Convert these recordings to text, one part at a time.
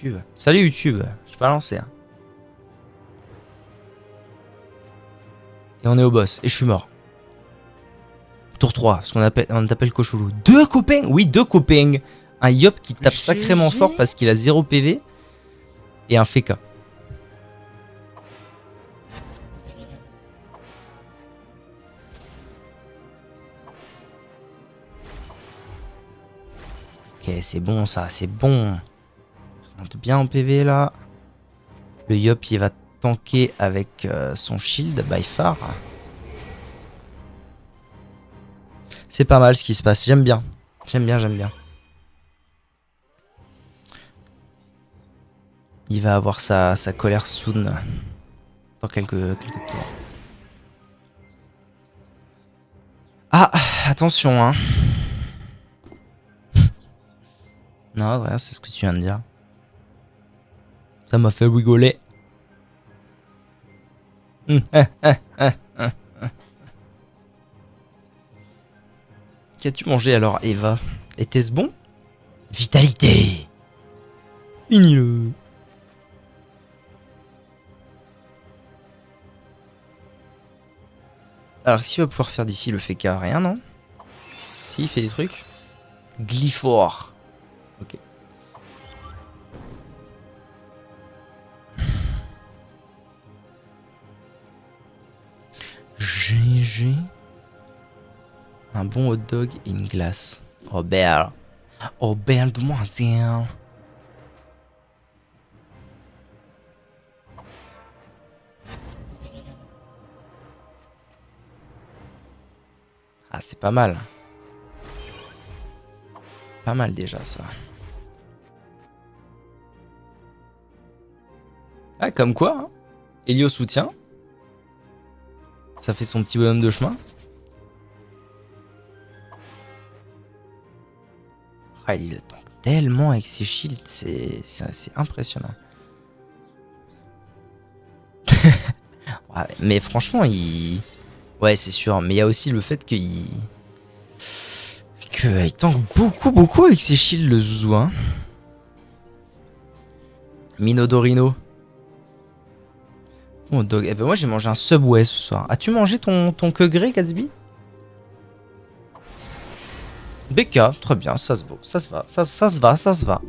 YouTube. Salut YouTube, je vais pas lancer. Hein. Et on est au boss. Et je suis mort. Tour 3, ce qu'on appelle Cochoulou. 2 copains. Oui, 2 copains. Un Yop qui tape sacrément fort parce qu'il a 0 PV. Et un Feka. Ok, c'est bon ça, c'est bon. On monte bien en PV là. Le Yop il va tanker avec son shield by far. C'est pas mal ce qui se passe, j'aime bien. J'aime bien. Il va avoir sa colère soon. Dans quelques tours. Ah, attention hein. Non, ouais, c'est ce que tu viens de dire. Ça m'a fait rigoler. Qu'as-tu mangé alors, Eva? Était-ce bon? Vitalité! Finis-le! Alors, qu'est-ce qu'il va pouvoir faire d'ici le Feka? Rien, non? Si, il fait des trucs. Glyphore. Ok. GG. Un bon hot dog et une glace. Oh belle. Oh belle demoiselle. Ah c'est pas mal. Pas mal déjà ça. Ah comme quoi hein. Elio soutient. Ça fait son petit bonhomme de chemin. Ah, il le tank tellement avec ses shields, c'est impressionnant. Ouais, mais franchement, il... Ouais, c'est sûr. Mais il y a aussi le fait qu'il tank beaucoup avec ses shields, le Zouzou. Hein. Minodorino. Oh, dog. Eh ben moi, j'ai mangé un Subway ce soir. As-tu mangé ton que gré, Gatsby? BK, très bien, ça se vaut. Ça se va, ça se va.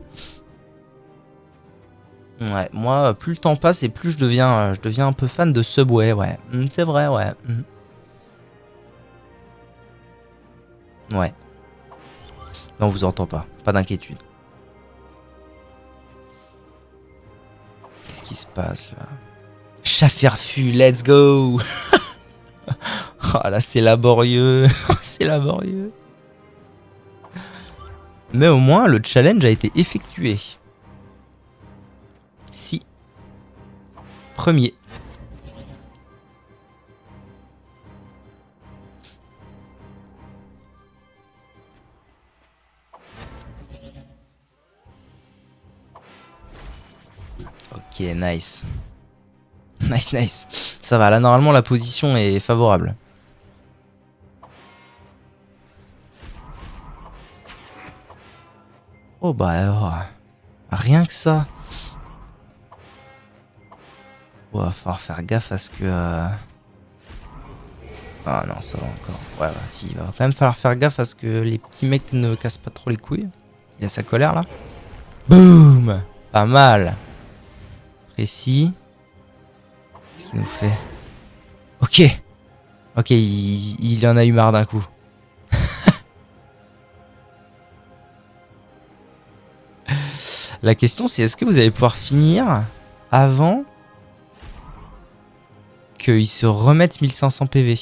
Ouais, moi, plus le temps passe et plus je deviens un peu fan de Subway, ouais. C'est vrai, ouais. Ouais. Non, on vous entend pas d'inquiétude. Qu'est-ce qui se passe là? Chaferfu, let's go. Oh là, c'est laborieux. C'est laborieux. Mais au moins, le challenge a été effectué. Si. Premier. Ok, nice. Nice. Ça va, là, normalement, la position est favorable. Oh, bah, alors... Rien que ça. Oh, va falloir faire gaffe à ce que... Ah non, ça va encore. Ouais, bah, si, il va quand même falloir faire gaffe à ce que les petits mecs ne cassent pas trop les couilles. Il a sa colère, là. Boum! Pas mal. Précis. Qu'est-ce qu'il nous fait? Ok. Ok, il en a eu marre d'un coup. La question, c'est est-ce que vous allez pouvoir finir avant qu'il se remette 1500 PV?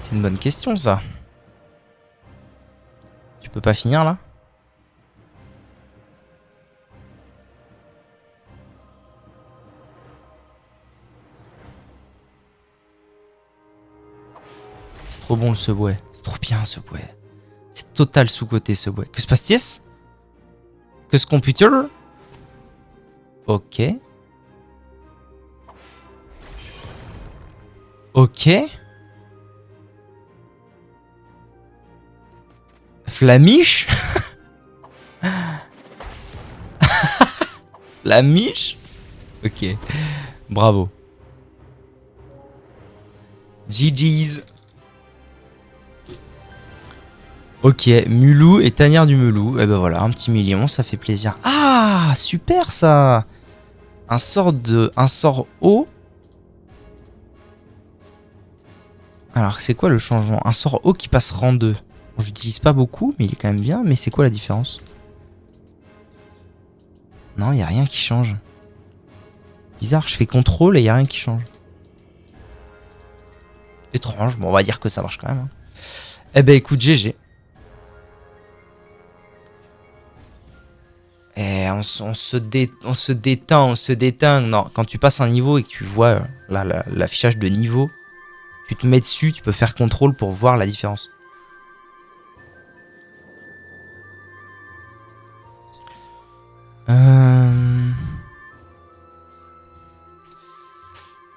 C'est une bonne question, ça. Tu peux pas finir, là? C'est trop bon, le Subway. C'est trop bien, ce Subway. C'est total sous-côté, ce Subway. Que se passe-t-il? Que ce computer? Ok. Ok. Flamiche. La miche. Ok. Bravo. GG's. Ok, Mulou et Tanière du Melou. Et ben voilà, un petit million, ça fait plaisir. Ah, super ça. Un sort haut. Alors, c'est quoi le changement? Un sort haut qui passe rang 2. Bon, j'utilise pas beaucoup, mais il est quand même bien. Mais c'est quoi la différence? Non, il n'y a rien qui change. Bizarre, je fais contrôle et il n'y a rien qui change. Étrange, bon, on va dire que ça marche quand même. Hein. Eh ben écoute, GG. Eh, on se détend, on se déteint. Non, quand tu passes un niveau et que tu vois l'affichage de niveau, tu te mets dessus, tu peux faire contrôle pour voir la différence.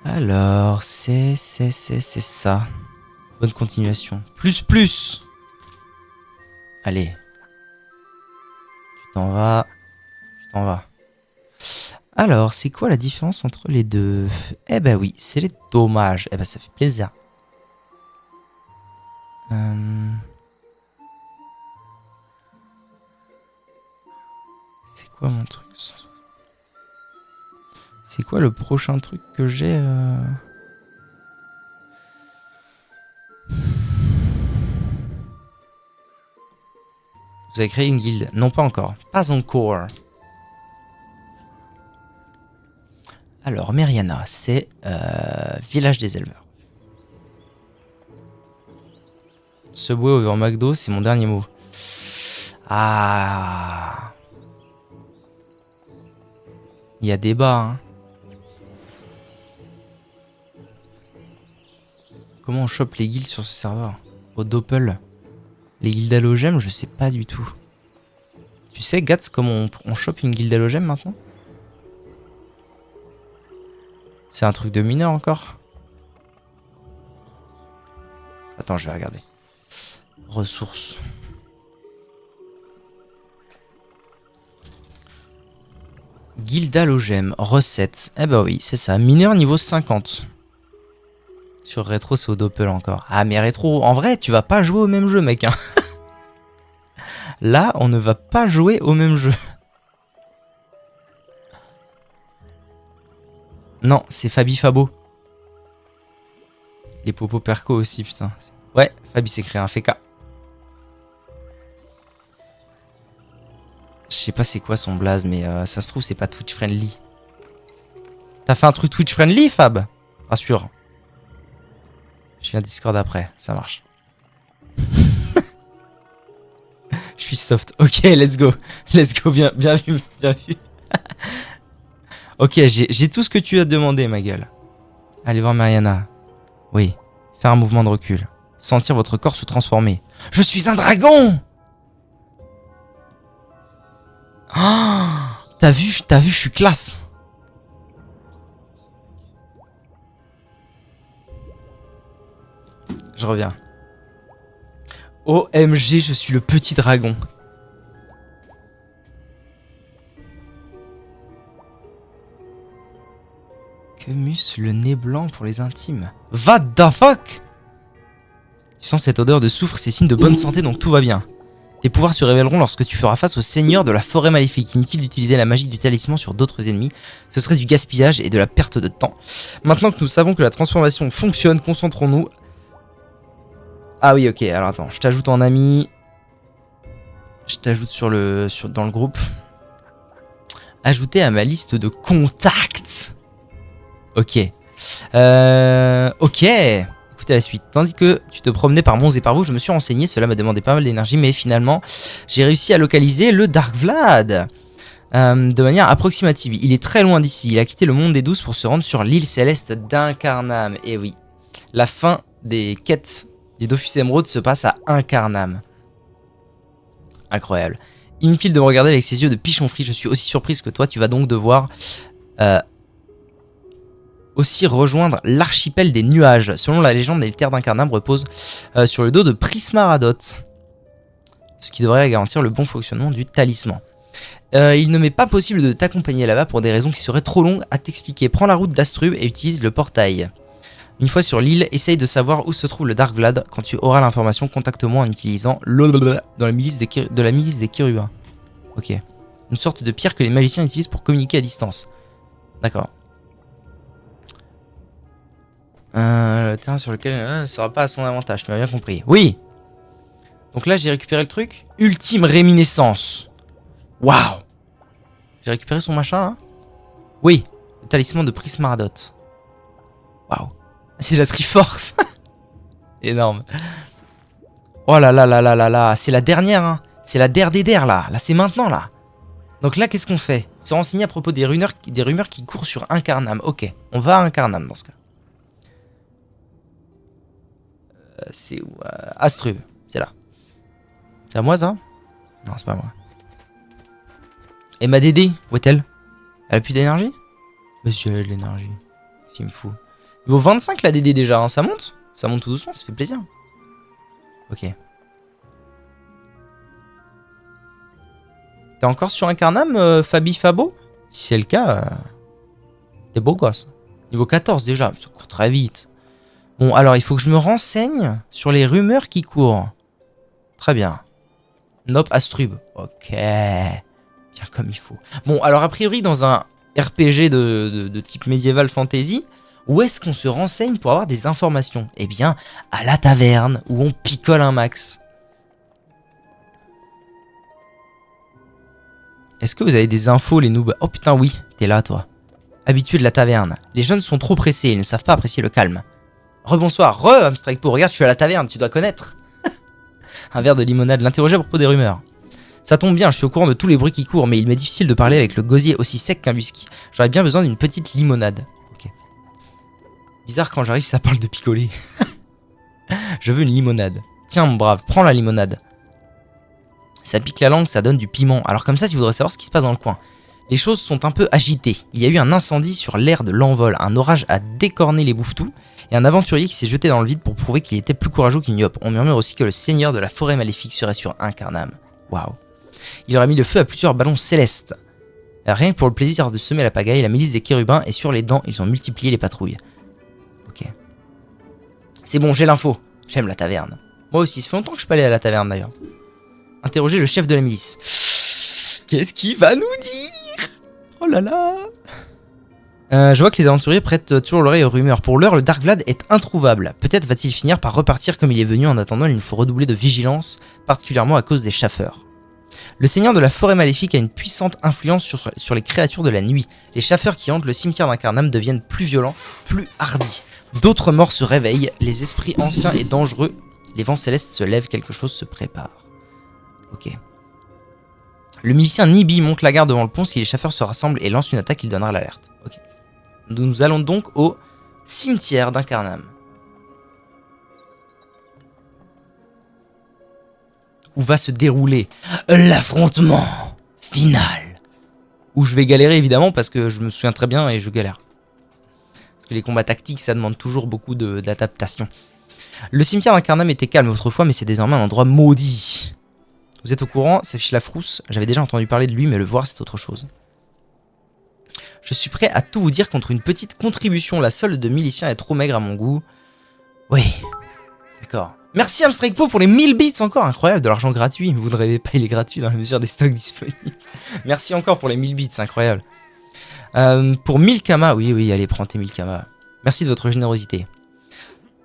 Alors, c'est ça. Bonne continuation. Plus. Allez. Tu t'en vas. Alors, c'est quoi la différence entre les deux? Eh ben oui, c'est les dommages. Eh ben ça fait plaisir. C'est quoi mon truc? C'est quoi le prochain truc que j'ai Vous avez créé une guilde? Non, pas encore. Pas encore. Alors, Meriana, c'est village des éleveurs. Subway over McDo, c'est mon dernier mot. Ah. Il y a débat, hein. Comment on chope les guildes sur ce serveur? Au Doppel. Les guildes halogèmes, je sais pas du tout. Tu sais, Gats, comment on chope une guilde halogème maintenant? C'est un truc de mineur encore? Attends, je vais regarder. Ressources. Guilde halogème, recette. Eh ben oui, c'est ça. Mineur niveau 50. Sur rétro, c'est au Doppel encore. Ah, mais rétro, en vrai, tu vas pas jouer au même jeu, mec. Hein. Là, on ne va pas jouer au même jeu. Non, c'est Fabi Fabo. Les Popo Perco aussi, putain. Ouais, Fabi s'est créé un FK. Je sais pas c'est quoi son blaze, mais ça se trouve, c'est pas Twitch friendly. T'as fait un truc Twitch friendly, Fab? Rassure. Je viens Discord après, ça marche. Je suis soft. Ok, let's go. Let's go, bien vu, bien vu. Ok, j'ai tout ce que tu as demandé, ma gueule. Allez voir Mariana. Oui, faire un mouvement de recul. Sentir votre corps se transformer. Je suis un dragon! Oh, t'as vu, je suis classe. Je reviens. OMG, je suis le petit dragon. Camus, le nez blanc pour les intimes. What the fuck? Tu sens cette odeur de soufre, c'est signe de bonne santé, donc tout va bien. Tes pouvoirs se révéleront lorsque tu feras face au seigneur de la forêt maléfique. Inutile d'utiliser la magie du talisman sur d'autres ennemis. Ce serait du gaspillage et de la perte de temps. Maintenant que nous savons que la transformation fonctionne, concentrons-nous. Ah oui, ok, alors attends, je t'ajoute en ami. Je t'ajoute dans le groupe. Ajouter à ma liste de contacts. Ok. Ok. Écoutez la suite. Tandis que tu te promenais par Mons et par vous, je me suis renseigné. Cela m'a demandé pas mal d'énergie, mais finalement, j'ai réussi à localiser le Dark Vlad. De manière approximative. Il est très loin d'ici. Il a quitté le monde des douces pour se rendre sur l'île céleste d'Incarnam. Et oui, la fin des quêtes du Dofus Emerald se passe à Incarnam. Incroyable. Inutile de me regarder avec ses yeux de pichon frit. Je suis aussi surprise que toi. Tu vas donc devoir aussi rejoindre l'archipel des nuages. Selon la légende, les terres d'Incarnam reposent sur le dos de Prismaradot, ce qui devrait garantir le bon fonctionnement du talisman. Il ne m'est pas possible de t'accompagner là-bas pour des raisons qui seraient trop longues à t'expliquer. Prends la route d'Astrub et utilise le portail. Une fois sur l'île, essaye de savoir où se trouve le Dark Vlad. Quand tu auras l'information, contacte-moi en utilisant dans la milice des Kiruba. Ok. Une sorte de pierre que les magiciens utilisent pour communiquer à distance. D'accord. Le terrain sur lequel ne sera pas à son avantage, tu m'as bien compris. Oui. Donc là, j'ai récupéré le truc. Ultime réminiscence. Waouh. J'ai récupéré son machin là. Oui. Le talisman de Prismaradot. Waouh. C'est la Triforce. Énorme. Oh là là là là là là. C'est la dernière, hein. C'est la der des der là. Là, c'est maintenant là. Donc là, qu'est-ce qu'on fait? Se renseigner à propos des rumeurs qui courent sur Incarnam. Ok. On va à Incarnam dans ce cas. C'est où Astrub. C'est là. C'est à moi ça? Non, c'est pas à moi. Et ma Dédé, où est-elle? Elle a plus d'énergie? Monsieur, elle a de l'énergie. Il me fout. Niveau 25 la Dédé déjà, hein. Ça monte? Ça monte tout doucement, ça fait plaisir. Ok. T'es encore sur Incarnam, Fabi Fabo? Si c'est le cas, t'es beau gosse. Niveau 14 déjà, ça court très vite. Bon, alors il faut que je me renseigne sur les rumeurs qui courent. Très bien. Nope, Astrub. Ok. Bien comme il faut. Bon, alors a priori, dans un RPG de type médiéval fantasy, où est-ce qu'on se renseigne pour avoir des informations? Eh bien, à la taverne, où on picole un max. Est-ce que vous avez des infos, les noobs? Oh putain, oui, t'es là, toi. Habitué de la taverne. Les jeunes sont trop pressés, ils ne savent pas apprécier le calme. Rebonsoir, Amstrikepo, regarde, je suis à la taverne, tu dois connaître. Un verre de limonade, l'interroger à propos des rumeurs. Ça tombe bien, je suis au courant de tous les bruits qui courent, mais il m'est difficile de parler avec le gosier aussi sec qu'un whisky. J'aurais bien besoin d'une petite limonade. Ok. Bizarre, quand j'arrive, ça parle de picoler. Je veux une limonade. Tiens, mon brave, prends la limonade. Ça pique la langue, ça donne du piment. Alors comme ça, tu voudrais savoir ce qui se passe dans le coin. Les choses sont un peu agitées. Il y a eu un incendie sur l'aire de l'envol. Un orage a décorné les bouffetous. Et un aventurier qui s'est jeté dans le vide pour prouver qu'il était plus courageux qu'une yope. On murmure aussi que le seigneur de la forêt maléfique serait sur Incarnam. Waouh. Il aurait mis le feu à plusieurs ballons célestes. Rien que pour le plaisir de semer la pagaille, la milice des Kérubins est sur les dents. Ils ont multiplié les patrouilles. Ok. C'est bon, j'ai l'info. J'aime la taverne. Moi aussi, ça fait longtemps que je peux aller à la taverne d'ailleurs. Interroger le chef de la milice. Qu'est-ce qu'il va nous dire? Oh là là. Je vois que les aventuriers prêtent toujours l'oreille aux rumeurs. Pour l'heure, le Dark Vlad est introuvable. Peut-être va-t-il finir par repartir comme il est venu. En attendant, il nous faut redoubler de vigilance, particulièrement à cause des chaffeurs. Le seigneur de la forêt maléfique a une puissante influence sur les créatures de la nuit. Les chaffeurs qui hantent le cimetière d'Incarnam deviennent plus violents, plus hardis. D'autres morts se réveillent, les esprits anciens et dangereux. Les vents célestes se lèvent, quelque chose se prépare. Ok. Le milicien Nibi monte la garde devant le pont. Si les chaffeurs se rassemblent et lancent une attaque, il donnera l'alerte. Ok. Nous allons donc au cimetière d'Incarnam. Où va se dérouler l'affrontement final. Où je vais galérer évidemment parce que je me souviens très bien et je galère. Parce que les combats tactiques ça demande toujours beaucoup d'adaptation. Le cimetière d'Incarnam était calme autrefois mais c'est désormais un endroit maudit. Vous êtes au courant, c'est Fichilafrousse. J'avais déjà entendu parler de lui mais le voir c'est autre chose. Je suis prêt à tout vous dire contre une petite contribution. La solde de milicien est trop maigre à mon goût. Oui. D'accord. Merci Amstrikepo pour les 1000 bits encore. Incroyable, de l'argent gratuit. Vous ne rêvez pas, il est gratuit dans la mesure des stocks disponibles. Merci encore pour les 1000 bits, c'est incroyable. Pour 1000 kamas, oui, allez, prends tes 1000 kamas. Merci de votre générosité.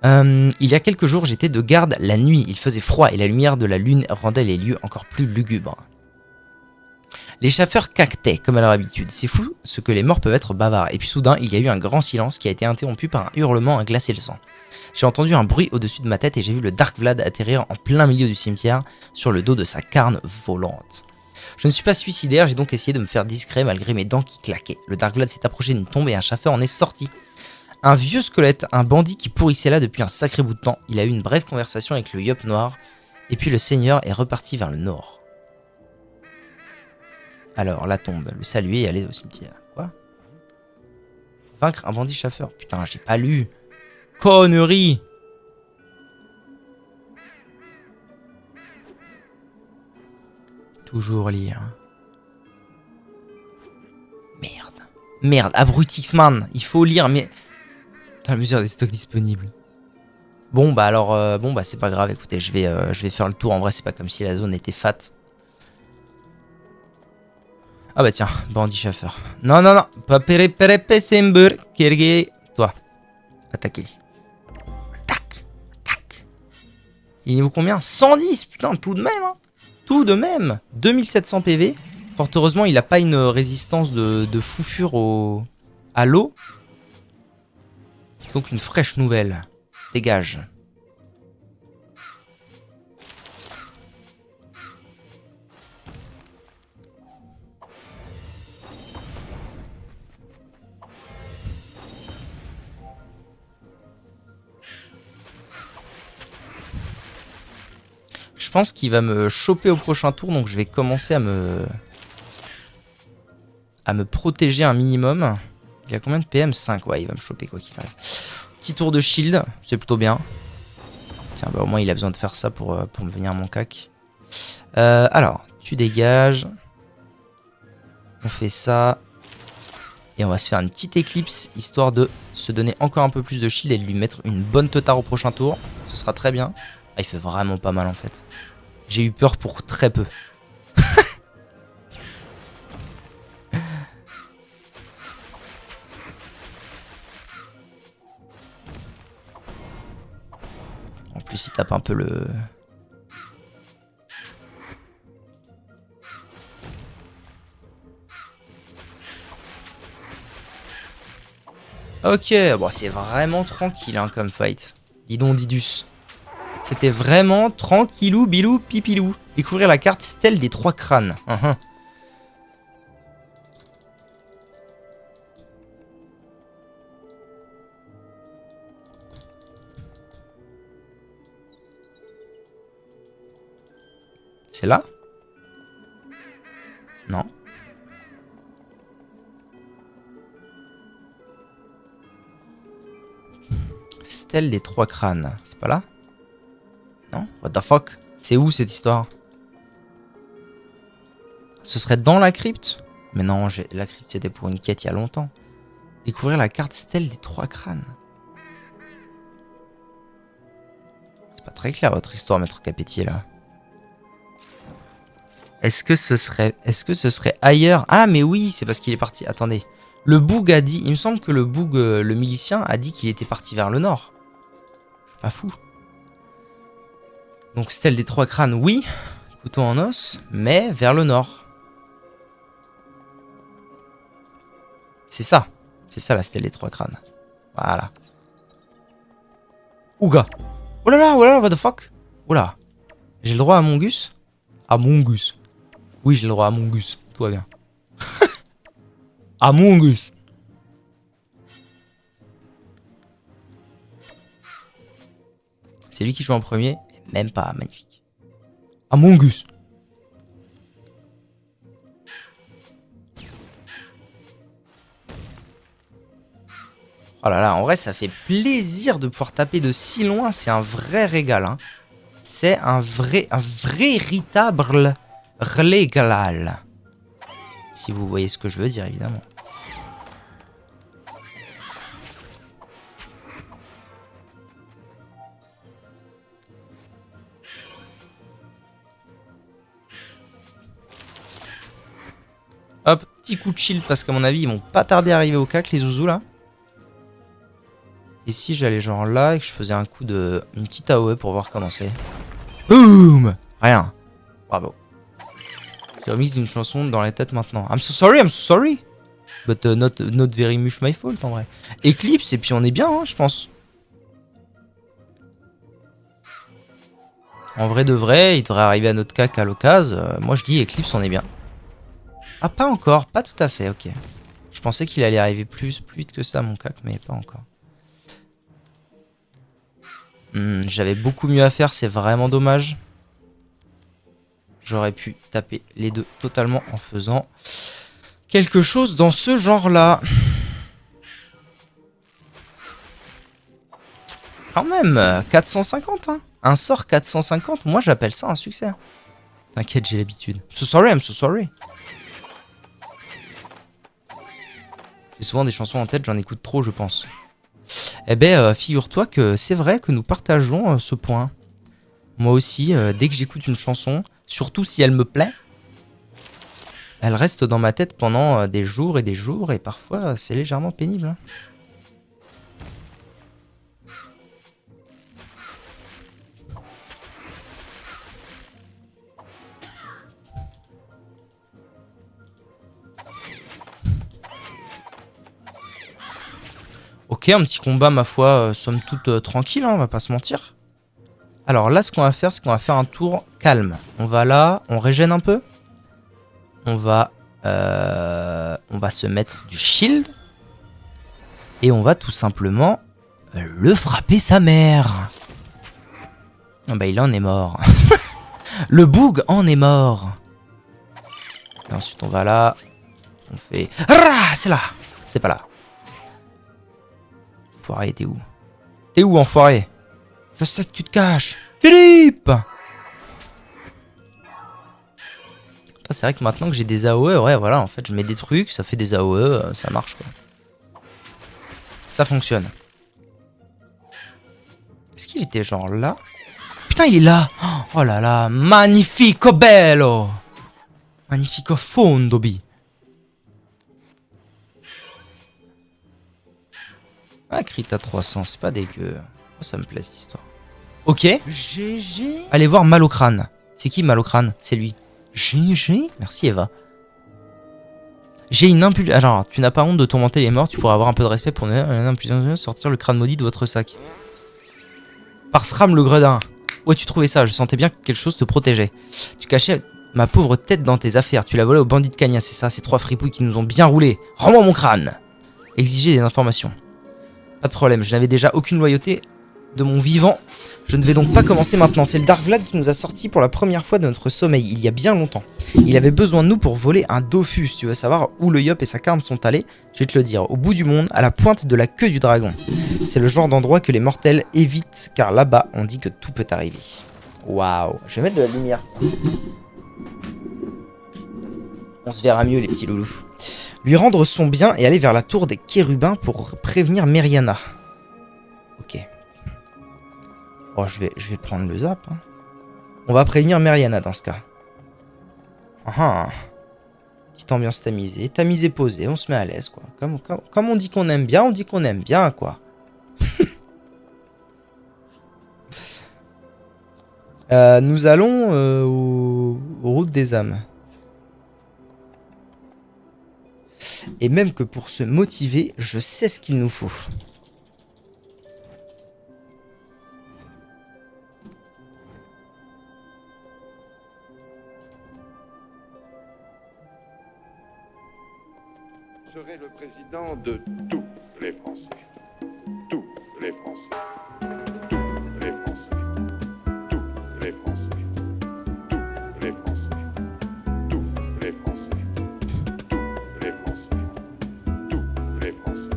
Il y a quelques jours, j'étais de garde la nuit. Il faisait froid et la lumière de la lune rendait les lieux encore plus lugubres. Les chaffeurs caquetaient, comme à leur habitude. C'est fou ce que les morts peuvent être bavards. Et puis soudain, il y a eu un grand silence qui a été interrompu par un hurlement à glacer le sang. J'ai entendu un bruit au-dessus de ma tête et j'ai vu le Dark Vlad atterrir en plein milieu du cimetière sur le dos de sa carne volante. Je ne suis pas suicidaire, j'ai donc essayé de me faire discret malgré mes dents qui claquaient. Le Dark Vlad s'est approché d'une tombe et un chaffeur en est sorti. Un vieux squelette, un bandit qui pourrissait là depuis un sacré bout de temps. Il a eu une brève conversation avec le Yop noir et puis le seigneur est reparti vers le nord. Alors, la tombe, le saluer et aller au cimetière. Quoi? Vaincre un bandit chaffeur. Putain, j'ai pas lu. Connerie! Toujours lire. Merde, Abrutixman, il faut lire, mais... Dans la mesure des stocks disponibles. Bon, bah alors, bon, bah c'est pas grave, écoutez, je vais faire le tour. En vrai, c'est pas comme si la zone était fat. Ah bah tiens, Bandit Schaffer. Non, non, non, pas toi, attaquez. Tac, tac. Il est niveau combien? 110, putain, tout de même, hein. Tout de même. 2700 PV. Fort heureusement, il a pas une résistance de fou-fure à l'eau. C'est donc une fraîche nouvelle. Dégage. Je pense qu'il va me choper au prochain tour, donc je vais commencer à me protéger un minimum. Il a combien de PM? 5, ouais, il va me choper quoi qu'il arrive. Petit tour de shield, c'est plutôt bien. Tiens, bah au moins il a besoin de faire ça pour me venir mon cac. Alors, tu dégages. On fait ça. Et on va se faire une petite éclipse, histoire de se donner encore un peu plus de shield et de lui mettre une bonne teutard au prochain tour. Ce sera très bien. Ah, il fait vraiment pas mal en fait. J'ai eu peur pour très peu. En plus, il tape un peu le... Ok, bon, c'est vraiment tranquille hein, comme fight. Dis donc, Didus. C'était vraiment tranquillou, bilou, pipilou. Découvrir la carte Stèle des 3 crânes. C'est là? Non. Stèle des 3 crânes. C'est pas là? Non? What the fuck? C'est où cette histoire? Ce serait dans la crypte? Mais non, la crypte c'était pour une quête il y a longtemps. Découvrir la carte Stèle des 3 crânes. C'est pas très clair votre histoire, maître Capetier là. Est-ce que ce serait ailleurs? Ah mais oui, c'est parce qu'il est parti. Attendez. Le boug a dit... Il me semble que le boug, le milicien, a dit qu'il était parti vers le nord. Je suis pas fou. Donc Stèle des 3 crânes, oui. Couteau en os, mais vers le nord. C'est ça. C'est ça la Stèle des 3 crânes. Voilà. Ouga. Oh là là, what the fuck? Oh là. J'ai le droit à Mongus? À Mongus. Oui, j'ai le droit à Mongus. Tout va bien. À Mongus. C'est lui qui joue en premier. Même pas magnifique. À Mongus. Oh là là, en vrai, ça fait plaisir de pouvoir taper de si loin. C'est un vrai régal. Hein. C'est un véritable régal. Si vous voyez ce que je veux dire, évidemment. Hop, petit coup de shield parce qu'à mon avis, ils vont pas tarder à arriver au cac, les zouzous là. Et si j'allais genre là et que je faisais un coup de... Une petite AOE pour voir comment c'est. Boum! Rien. Bravo. J'ai remis une chanson dans la tête maintenant. I'm so sorry. But not very much my fault en vrai. Eclipse et puis on est bien, hein, je pense. En vrai de vrai, il devrait arriver à notre cac à l'occasion. Moi je dis Eclipse, on est bien. Ah, pas encore, pas tout à fait, ok. Je pensais qu'il allait arriver plus vite que ça, mon cac, mais pas encore. J'avais beaucoup mieux à faire, c'est vraiment dommage. J'aurais pu taper les deux totalement en faisant quelque chose dans ce genre-là. Quand même, 450, hein. Un sort 450, moi j'appelle ça un succès. T'inquiète, j'ai l'habitude. I'm so sorry. J'ai souvent des chansons en tête, j'en écoute trop, je pense. Eh ben, figure-toi que c'est vrai que nous partageons ce point. Moi aussi, dès que j'écoute une chanson, surtout si elle me plaît, elle reste dans ma tête pendant des jours, et parfois c'est légèrement pénible. Hein. Ok, un petit combat, ma foi, somme toute tranquille, hein, on va pas se mentir. Alors là, ce qu'on va faire, c'est qu'on va faire un tour calme. On va là, on régène un peu. On va se mettre du shield. Et on va tout simplement le frapper sa mère. Ah bah il en est mort. Le boug en est mort. Et ensuite on va là. On fait... Ah, c'est là. C'est pas là. Enfoiré, t'es où? T'es où, enfoiré? Je sais que tu te caches. Philippe! C'est vrai que maintenant que j'ai des AOE, ouais, voilà, en fait, je mets des trucs, ça fait des AOE, ça marche, quoi. Ça fonctionne. Est-ce qu'il était genre là? Putain, il est là! Oh là là, magnifico bello! Magnifico fondo, bi. Ah, crit à 300, c'est pas dégueu. Oh, ça me plaît cette histoire. Ok. GG. Allez voir Malocrane. C'est qui Malocrane? C'est lui. GG. Merci Eva. J'ai une impulsion. Alors, tu n'as pas honte de tourmenter les morts, tu pourras avoir un peu de respect pour une impulsion, sortir le crâne maudit de votre sac. Par Sram le gredin. Où as-tu trouvé ça? Je sentais bien que quelque chose te protégeait. Tu cachais ma pauvre tête dans tes affaires. Tu l'as volé aux bandits de Cagna, c'est ça, ces trois fripouilles qui nous ont bien roulé. Rends-moi mon crâne. Exiger des informations. Pas de problème, je n'avais déjà aucune loyauté de mon vivant. Je ne vais donc pas commencer maintenant. C'est le Dark Vlad qui nous a sortis pour la première fois de notre sommeil, il y a bien longtemps. Il avait besoin de nous pour voler un Dofus. Tu veux savoir où le Yop et sa carne sont allés? Je vais te le dire, au bout du monde, à la pointe de la queue du dragon. C'est le genre d'endroit que les mortels évitent, car là-bas, on dit que tout peut arriver. Waouh. Je vais mettre de la lumière. On se verra mieux, les petits loulous. Lui rendre son bien et aller vers la tour des Kérubins pour prévenir Meriana. Ok. Oh, je vais prendre le zap. Hein. On va prévenir Meriana dans ce cas. Ah, petite ambiance tamisée. Tamisée posée, on se met à l'aise, quoi. Comme on dit qu'on aime bien, on dit qu'on aime bien, quoi. Nous allons aux routes des âmes. Et même que pour se motiver, je sais ce qu'il nous faut. Je serai le président de tous les Français. Tous les Français. Tous les Français. Tous les Français. Tous les Français. Tous les Français. Tous les Français. Tous les Français.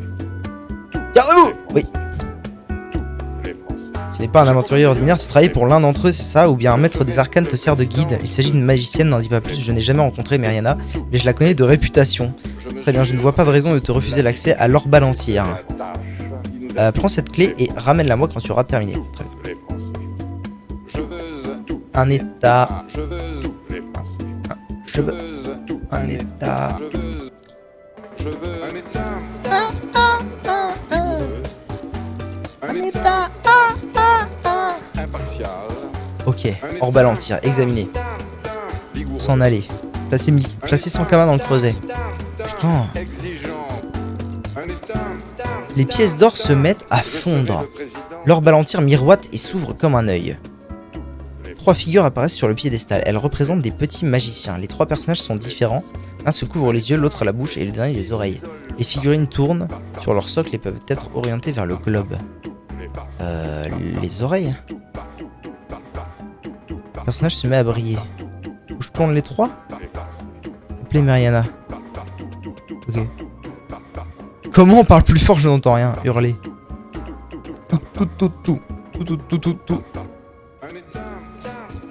Gardez-vous! Oui. Tous les Français. Tu n'es pas un aventurier ordinaire, tu travailles pour l'un d'entre eux, c'est ça? Ou bien un maître des arcanes te sert de guide? Il s'agit d'une magicienne, n'en dis pas plus, je n'ai jamais rencontré Meriana, mais je la connais de réputation. Très bien, je ne vois pas de raison de te refuser l'accès à l'or balancier. Prends cette clé et ramène-la moi quand tu auras terminé. Très bien. Un état. Je veux un état. Je veux un état. Un état. Impartial. Ok, or balancier, examiner. S'en aller. Placer son camas dans le creuset. Putain. Les pièces d'or se mettent à fondre. L'or balancier miroite et s'ouvre comme un œil. Trois figures apparaissent sur le piédestal. Elles représentent des petits magiciens. Les trois personnages sont différents. L'un se couvre les yeux, l'autre la bouche et le dernier les oreilles. Les figurines tournent sur leur socle et peuvent être orientées vers le globe. Les oreilles. Le personnage se met à briller. Où je tourne les trois? Appelez Meriana. Ok. Comment on parle plus fort? Je n'entends rien. Hurler. Tout.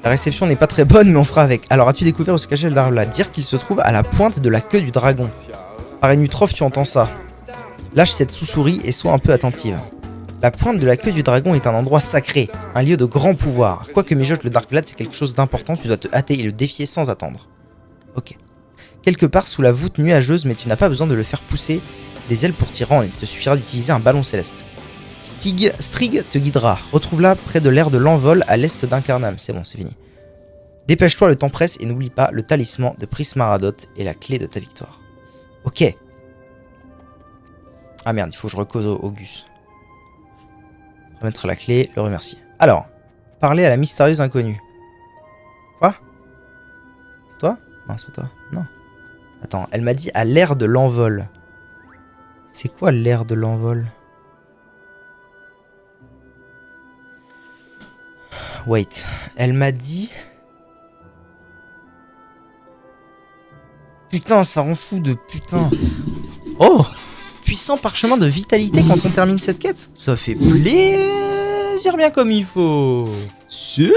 La réception n'est pas très bonne, mais on fera avec. Alors, as-tu découvert où se cachait le Dark Vlad? Dire qu'il se trouve à la pointe de la queue du dragon. Par Enutroph, tu entends ça. Lâche cette sous-souris et sois un peu attentive. La pointe de la queue du dragon est un endroit sacré, un lieu de grand pouvoir. Quoi que mijote le Dark Vlad, c'est quelque chose d'important, tu dois te hâter et le défier sans attendre. Ok. Quelque part sous la voûte nuageuse, mais tu n'as pas besoin de le faire pousser des ailes pour t'y rendre, il te suffira d'utiliser un ballon céleste. Strig te guidera. Retrouve-la près de l'aire de l'envol à l'est d'Incarnam. C'est bon, c'est fini. Dépêche-toi, le temps presse et n'oublie pas le talisman de Prismaradot est la clé de ta victoire. Ok. Ah merde, il faut que je recose au Gus. Remettre la clé, le remercier. Alors, parler à la mystérieuse inconnue. Quoi? C'est toi? Non, c'est pas toi. Non. Attends, elle m'a dit à l'aire de l'envol. C'est quoi l'aire de l'envol? Wait, elle m'a dit... Putain, ça rend fou de putain. Oh! Puissant parchemin de vitalité quand on termine cette quête. Ça fait plaisir bien comme il faut. Si.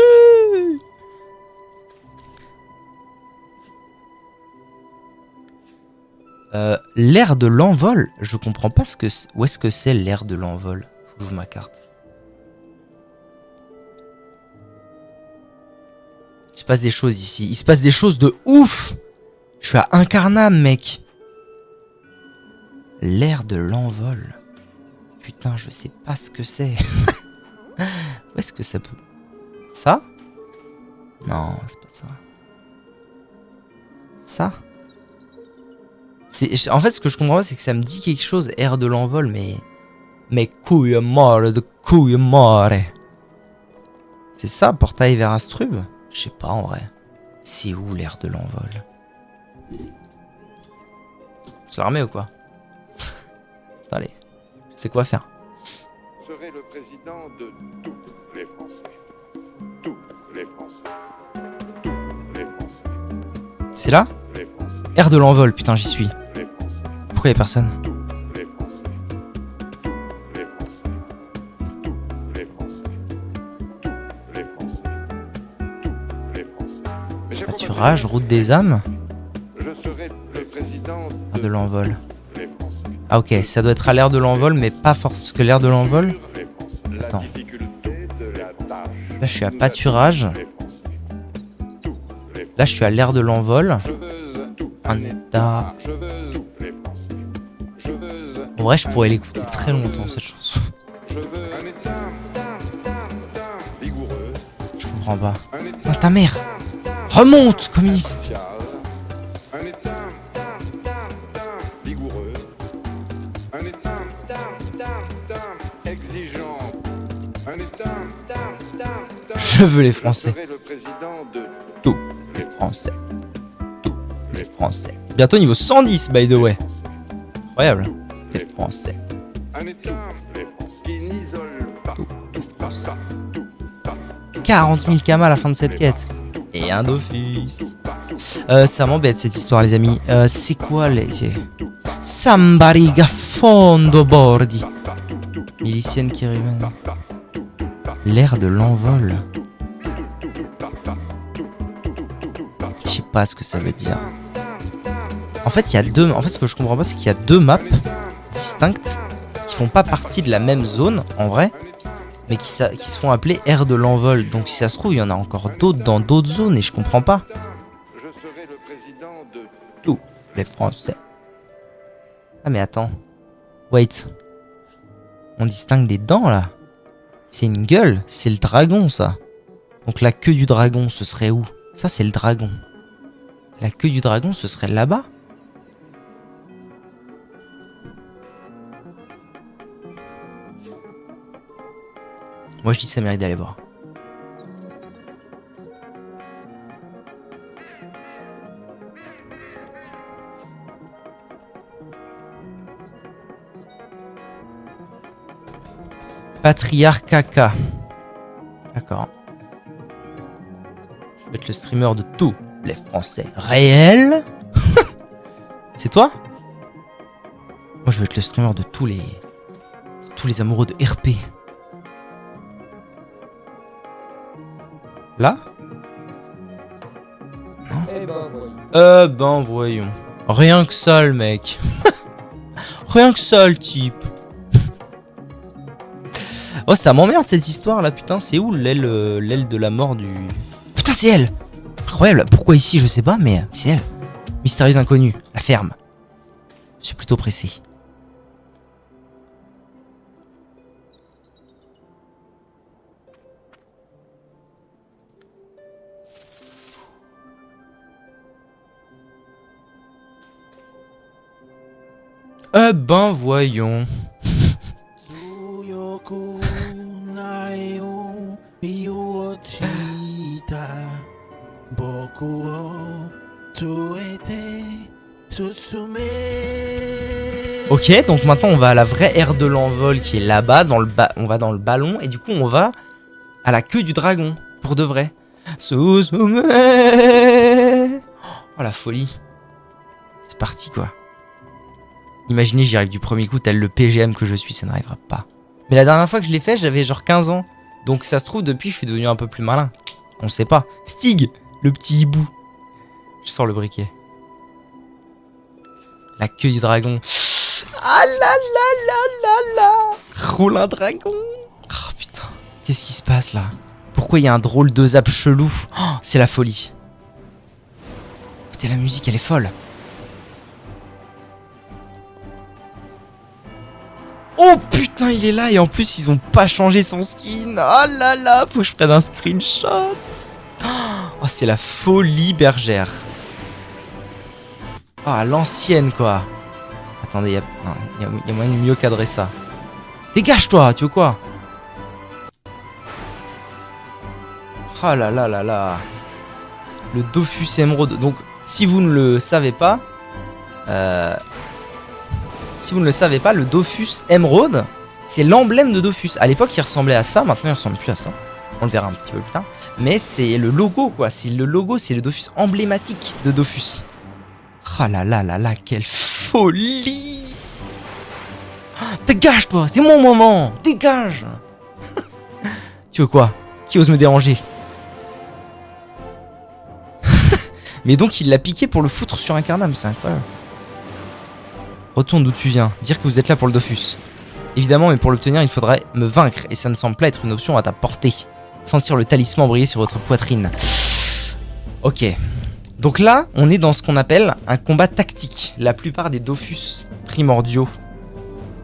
L'air de l'envol. Je comprends pas ce que où est-ce que c'est l'air de l'envol. Faut que j'ouvre ma carte. Il se passe des choses ici. Il se passe des choses de ouf. Je suis à Incarnam, mec. L'air de l'envol. Putain, je sais pas ce que c'est. Où est-ce que ça peut... Ça? Non, c'est pas ça. Ça? En fait, ce que je comprends pas, c'est que ça me dit quelque chose, air de l'envol, mais... Mais couille mort de couille mort. C'est ça, portail vers Astrub? Je sais pas, en vrai. C'est où l'air de l'envol? C'est l'armée ou quoi? Allez, je sais quoi faire. Serai le président de tous les Français. Tous les Français. Tous les Français. C'est là? Les Français. Air de l'envol, putain, j'y suis. Les Français. Pourquoi y'a personne? Tous les Français. Tous les Français. Tous les Français. Tous les Français. Tous les Français. Mes chers Pâturage, route des âmes? Je serai le président Air de l'envol. les Français. Ah ok, ça doit être à l'air de l'envol, mais pas forcément, parce que l'air de l'envol... Attends. Là, je suis à pâturage. Là, je suis à l'air de l'envol. Un état... En vrai, je pourrais l'écouter très longtemps, cette chanson. Je comprends pas. Oh, ta mère! Remonte, communiste! Je veux les Français. Tous les Français. Tous les Français. Bientôt niveau 110, by the way. Incroyable. Les Français. Tous les Français. 40 000 kamas à la fin de cette quête. Et un Dofus. Ça m'embête cette histoire, les amis. C'est quoi les... Sambariga fondo bordi. Milicienne qui revient. L'air de l'envol. Je sais pas ce que ça veut dire. En fait, il y a deux... En fait, ce que je comprends pas, c'est qu'il y a deux maps distinctes qui font pas partie de la même zone, en vrai, mais qui se font appeler air de l'envol. Donc, si ça se trouve, il y en a encore d'autres dans d'autres zones et je comprends pas. Je serai le président de Tous les Français. Ah, mais attends. Wait. On distingue des dents, là. C'est une gueule, c'est le dragon ça. Donc la queue du dragon, ce serait où? Ça c'est le dragon. La queue du dragon, ce serait là-bas? Moi je dis que ça mérite d'aller voir. Patriarche Caca. D'accord. Je vais être le streamer de tous les Français. Réel? C'est toi? Moi je vais être le streamer de tous les amoureux de RP. Là? Non? Eh ben voyons. Rien que ça le mec. Rien que ça, le type. Oh, ça m'emmerde cette histoire là, putain. C'est où l'aile de la mort du... Putain, c'est elle. Incroyable. Pourquoi ici, je sais pas, mais c'est elle. Mystérieuse inconnue. La ferme. Je suis plutôt pressé. Eh ben, voyons. Ok, donc maintenant on va à la vraie aire de l'envol qui est là-bas, on va dans le ballon et du coup on va à la queue du dragon, pour de vrai. Susume. Oh la folie. C'est parti quoi. Imaginez j'y arrive du premier coup tel le PGM que je suis, ça n'arrivera pas. Mais la dernière fois que je l'ai fait j'avais genre 15 ans. Donc ça se trouve depuis je suis devenu un peu plus malin. On sait pas. Stig, le petit hibou. Je sors le briquet. La queue du dragon. Ah là là là là là. Roule un dragon. Oh putain. Qu'est-ce qui se passe là? Pourquoi il y a un drôle de zap chelou? Oh, c'est la folie. Écoutez, la musique elle est folle. Oh putain, il est là et en plus ils ont pas changé son skin. Oh là là, faut que je prenne un screenshot. Oh, c'est la folie bergère. Oh, à l'ancienne quoi. Attendez, y a moyen de mieux cadrer ça. Dégage-toi, tu veux quoi? Oh là là là là. Le Dofus Émeraude. Donc, si vous ne le savez pas... le Dofus Émeraude, c'est l'emblème de Dofus. À l'époque, il ressemblait à ça. Maintenant, il ressemble plus à ça. On le verra un petit peu plus tard. Mais c'est le logo, quoi. C'est le logo, c'est le Dofus emblématique de Dofus. Ah là là là là, quelle folie! Dégage, toi! C'est mon moment! Dégage! Tu veux quoi? Qui ose me déranger? Mais donc, il l'a piqué pour le foutre sur un carnam, c'est incroyable. Retourne d'où tu viens. Dire que vous êtes là pour le Dofus. Évidemment, mais pour l'obtenir, il faudrait me vaincre. Et ça ne semble pas être une option à ta portée. Sentir le talisman briller sur votre poitrine. Ok. Donc là, on est dans ce qu'on appelle un combat tactique. La plupart des Dofus primordiaux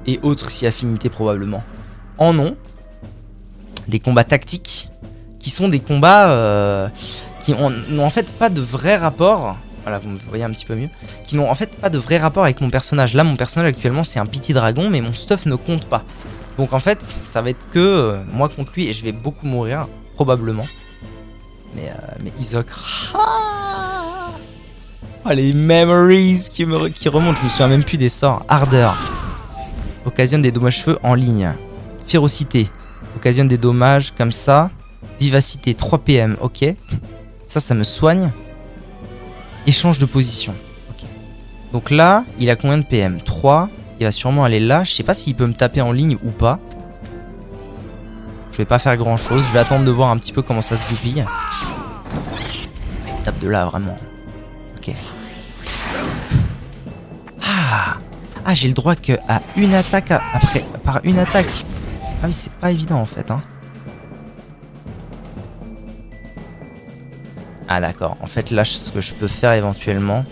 et autres si affinités probablement en ont des combats tactiques qui sont des combats qui n'ont en fait pas de vrai rapport. Voilà, vous me voyez un petit peu mieux. Qui n'ont en fait pas de vrai rapport avec mon personnage. Là, mon personnage actuellement, c'est un petit dragon, mais mon stuff ne compte pas. Donc en fait, ça va être que moi contre lui et je vais beaucoup mourir, probablement. Mais Izok. Oh, les memories qui remontent. Je me souviens même plus des sorts. Ardeur. Occasionne des dommages feu en ligne. Férocité. Occasionne des dommages comme ça. Vivacité. 3 PM. Ok. Ça me soigne. Échange de position. Ok. Donc là, il a combien de PM? 3. Il va sûrement aller là. Je sais pas s'il peut me taper en ligne ou pas. Je vais pas faire grand chose. Je vais attendre de voir un petit peu comment ça se goupille. Il tape de là vraiment. Ok. Ah, j'ai le droit que à une attaque par une attaque. Ah oui, c'est pas évident en fait. Hein. Ah d'accord. En fait là, ce que je peux faire éventuellement,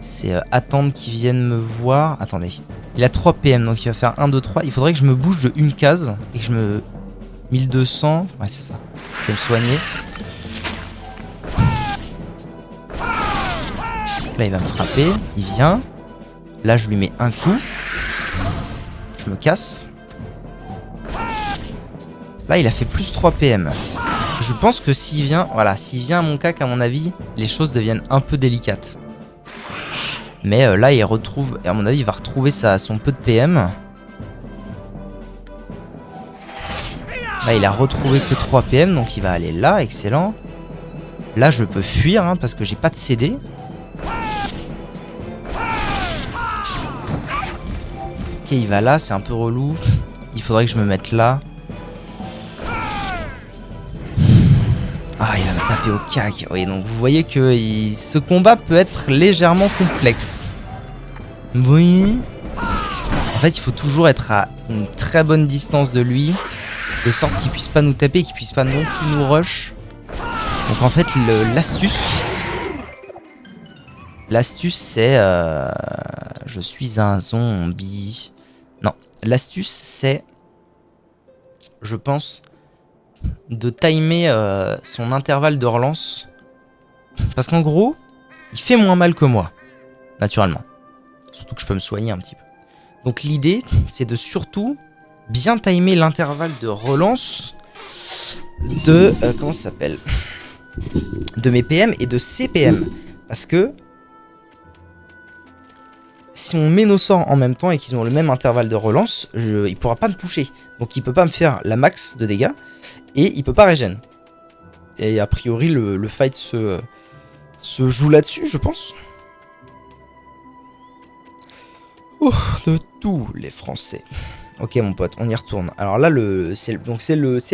c'est attendre qu'ils viennent me voir. Attendez. Il a 3 PM, donc il va faire 1, 2, 3. Il faudrait que je me bouge de une case et que je me... 1200. Ouais, c'est ça. Je vais me soigner. Là, il va me frapper. Il vient. Là, je lui mets un coup. Je me casse. Là, il a fait plus 3 PM. Je pense que s'il vient... Voilà, s'il vient à mon cac, à mon avis, les choses deviennent un peu délicates. Mais là, il retrouve... À mon avis, il va retrouver son peu de PM. Là, il a retrouvé que 3 PM, donc il va aller là. Excellent. Là, je peux fuir, hein, parce que j'ai pas de CD. Ok, il va là, c'est un peu relou. Il faudrait que je me mette là. Ah, il va me taper au cac. Oui, donc vous voyez que ce combat peut être légèrement complexe. Vous voyez? En fait, il faut toujours être à une très bonne distance de lui, de sorte qu'il puisse pas nous taper, qu'il puisse pas non plus nous rush. Donc en fait, l'astuce c'est... je suis un zombie. Non, l'astuce c'est... Je pense... de timer son intervalle de relance. Parce qu'en gros, il fait moins mal que moi. Naturellement. Surtout que je peux me soigner un petit peu. Donc l'idée, c'est de surtout bien timer l'intervalle de relance de... comment ça s'appelle? De mes PM et de ses PM. Parce que si on met nos sorts en même temps et qu'ils ont le même intervalle de relance, il pourra pas me toucher. Donc il peut pas me faire la max de dégâts et il peut pas régène. Et a priori le fight se joue là-dessus, je pense. Oh, de tous les Français. Ok mon pote, on y retourne. Alors là, c'est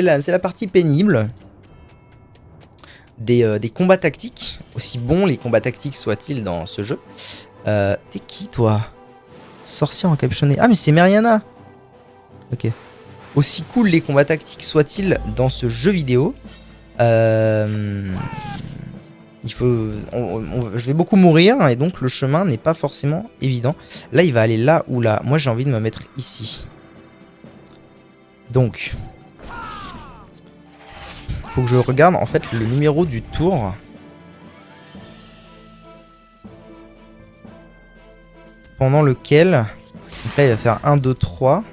la partie pénible des combats tactiques. Aussi bons les combats tactiques soient-ils dans ce jeu. T'es qui toi? Sorcier encapuchonné. Ah mais c'est Mariana. Ok. Aussi cool les combats tactiques soient-ils dans ce jeu vidéo. Je vais beaucoup mourir et donc le chemin n'est pas forcément évident. Là il va aller là ou là. Moi j'ai envie de me mettre ici. Donc faut que je regarde en fait le numéro du tour. Pendant lequel... Donc là il va faire 1, 2, 3.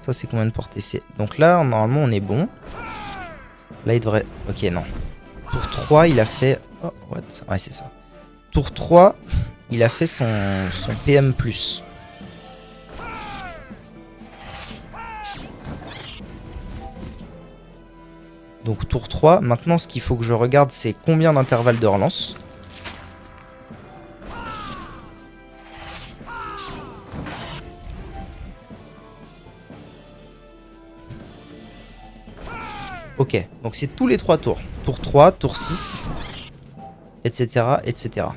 Ça c'est combien de portée? Donc là normalement on est bon. Là il devrait... Ok non. Tour 3, il a fait... Oh, what? Ouais, c'est ça. Tour 3, il a fait son PM+. Donc tour 3, maintenant ce qu'il faut que je regarde, c'est combien d'intervalles de relance. Ok, donc c'est tous les 3 tours. Tour 3, tour 6, etc. etc. Alors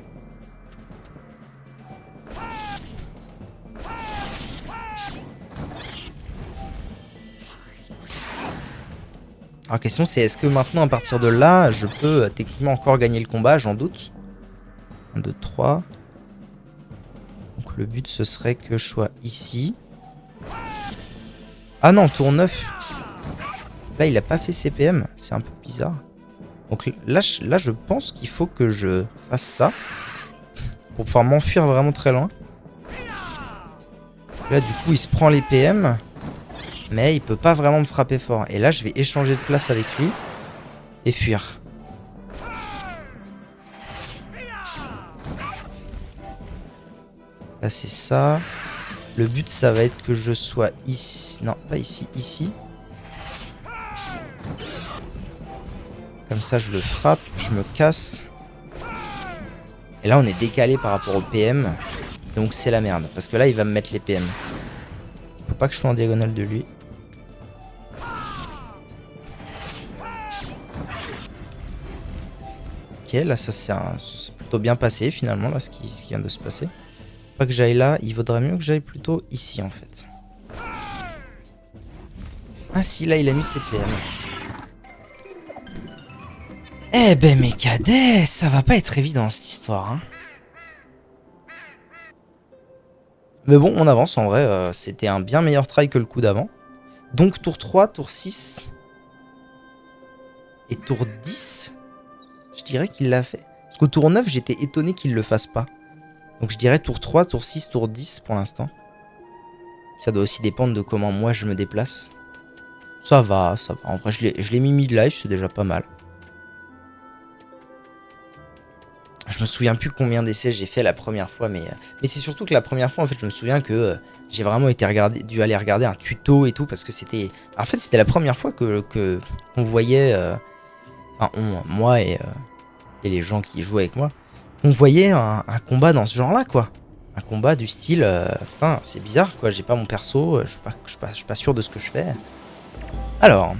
la question c'est est-ce que maintenant à partir de là, je peux techniquement encore gagner le combat, j'en doute. 1, 2, 3. Donc le but ce serait que je sois ici. Ah non, tour 9. Là, il a pas fait CPM, c'est un peu bizarre. Donc là, je pense qu'il faut que je fasse ça. Pour pouvoir m'enfuir vraiment très loin. Là, du coup, il se prend les PM. Mais il peut pas vraiment me frapper fort. Et là, je vais échanger de place avec lui. Et fuir. Là, c'est ça. Le but, ça va être que je sois ici. Non, pas ici, ici. Comme ça, je le frappe, je me casse. Et là, on est décalé par rapport au PM. Donc, c'est la merde. Parce que là, il va me mettre les PM. Il faut pas que je sois en diagonale de lui. Ok, là, ça c'est plutôt bien passé, finalement, là, ce qui vient de se passer. Pas que j'aille là. Il vaudrait mieux que j'aille plutôt ici, en fait. Ah si, là, il a mis ses PM. Eh ben mes cadets, ça va pas être évident cette histoire. Hein. Mais bon, on avance en vrai, c'était un bien meilleur try que le coup d'avant. Donc tour 3, tour 6 et tour 10, je dirais qu'il l'a fait. Parce qu'au tour 9, j'étais étonné qu'il le fasse pas. Donc je dirais tour 3, tour 6, tour 10 pour l'instant. Ça doit aussi dépendre de comment moi je me déplace. Ça va, ça va. En vrai, je l'ai mis mid-life, c'est déjà pas mal. Je me souviens plus combien d'essais j'ai fait la première fois, mais c'est surtout que la première fois, en fait, je me souviens que j'ai vraiment dû aller regarder un tuto et tout, parce que c'était... En fait, c'était la première fois qu'on voyait... Enfin, moi et les gens qui jouaient avec moi, on voyait un combat dans ce genre-là, quoi. Un combat du style... putain, c'est bizarre, quoi, j'ai pas mon perso, je suis pas sûr de ce que je fais. Alors,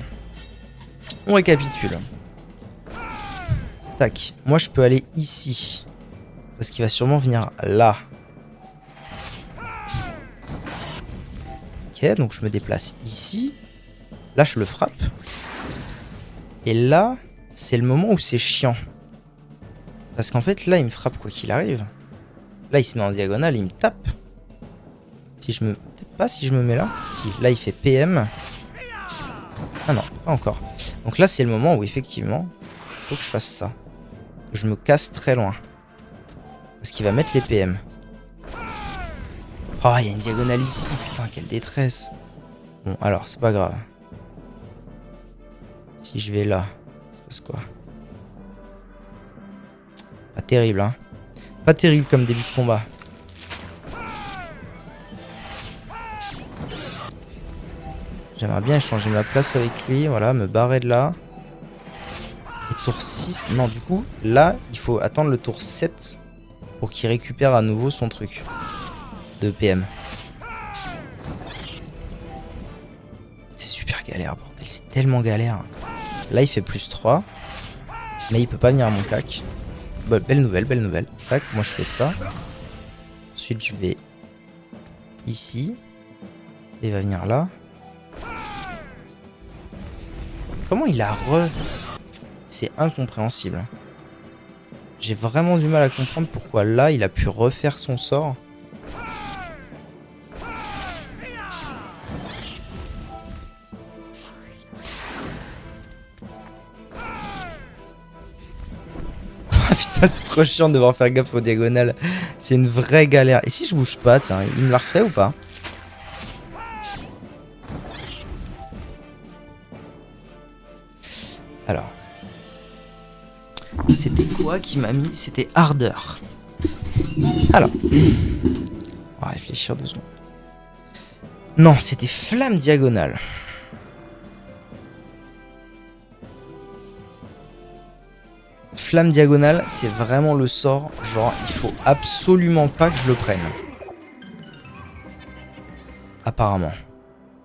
on récapitule. Tac, moi je peux aller ici. Parce qu'il va sûrement venir là. Ok, donc je me déplace ici. Là, je le frappe. Et là, c'est le moment où c'est chiant. Parce qu'en fait, là, il me frappe quoi qu'il arrive. Là, il se met en diagonale, il me tape. Si je me... Peut-être pas si je me mets là. Si, là, il fait PM. Ah non, pas encore. Donc là, c'est le moment où, effectivement, il faut que je fasse ça. Que je me casse très loin. Parce qu'il va mettre les PM. Oh, il y a une diagonale ici. Putain, quelle détresse. Bon, alors, c'est pas grave. Si je vais là, ça se passe quoi? Pas terrible, hein. Pas terrible comme début de combat. J'aimerais bien échanger ma place avec lui. Voilà, me barrer de là. Et tour 6. Non, du coup, là, il faut attendre le tour 7 pour qu'il récupère à nouveau son truc de PM. C'est super galère, bordel. C'est tellement galère. Là, il fait plus 3. Mais il peut pas venir à mon cac. Bon, belle nouvelle, belle nouvelle. Tac, moi je fais ça. Ensuite, je vais ici. Et il va venir là. Comment il a C'est incompréhensible. J'ai vraiment du mal à comprendre pourquoi là, il a pu refaire son sort. Putain, c'est trop chiant de devoir faire gaffe aux diagonales. C'est une vraie galère. Et si je bouge pas, tiens, il me l'a refait ou pas? Alors. C'était quoi qui m'a mis? C'était ardeur. Alors. On va réfléchir 2 secondes. Non, c'était flamme diagonale. Flamme diagonale, c'est vraiment le sort. Genre, il faut absolument pas que je le prenne. Apparemment.